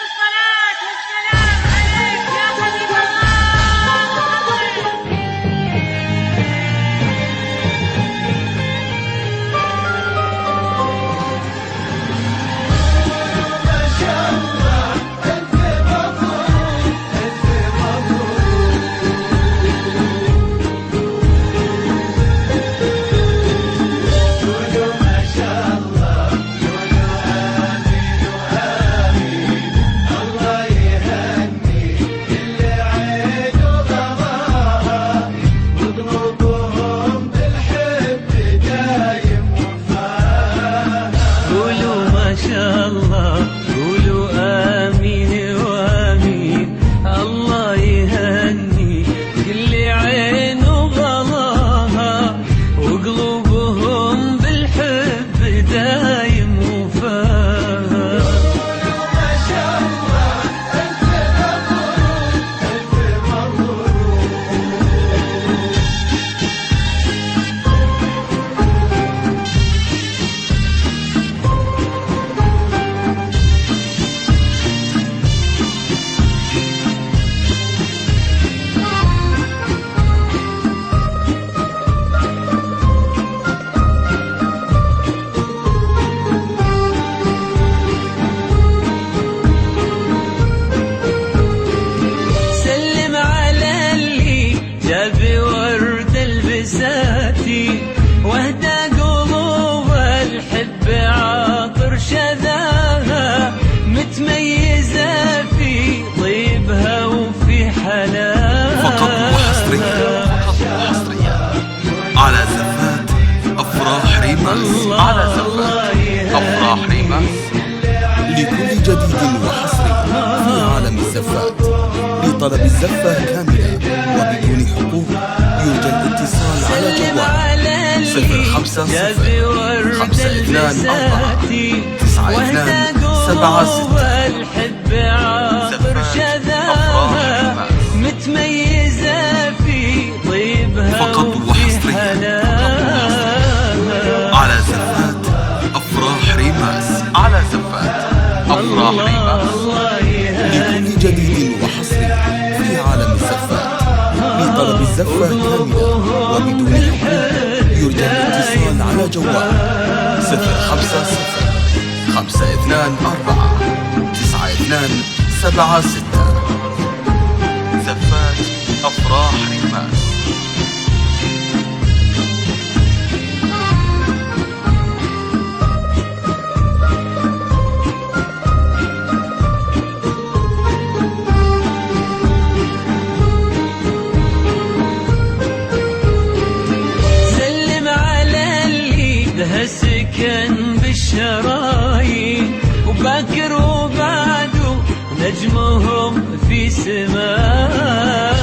الصلاة والسلام عليك يا حبيب الله. ما شاء الله ألف مبروك ألف مبروك. قولوا ما شاء الله قولوا آمين وآمين. الله يهني كل عين وغلاها وقلوبهم بالحب دايم وفاها. قولوا ما شاء الله قولوا آمين وآمين. الله يهني كل عين وغلاها وقلوبهم بالحب دايم وفاها. قولوا ما شاء الله ألف مبروك ألف مبروك. سلم على اللي جاب ورد البساتي واهدى قلوب الحب عاطر شذاها متميزة في طيبها وفي حلاها. فقط وحصريا على زفات أفراح ريماكس. على زفات أفراح ريماكس. لكل جديد وحصري في عالم الزفات. لطلب الزفة كاملة وبدون حقوق يرجى الاتصال على سلم جوال على اللي 050 جاب ورد 524 البساتي 92 76. الحب عاطر زفات شذاها أفراح متميزة في طيبها فقط وفي وحصريا حلاها. على زفات أفراح ريماكس. على زفات أفراح ريماكس. لكل جديد وحصري في عالم الزفات. لطلب الزفة كاملة وبدون حقوق يرجى الاتصال على جوال 050 524 92 76. زفات أفراح ريماكس. سلم على اللي له سكن بالشرايين وباكر وبعده نجمهم في سماها.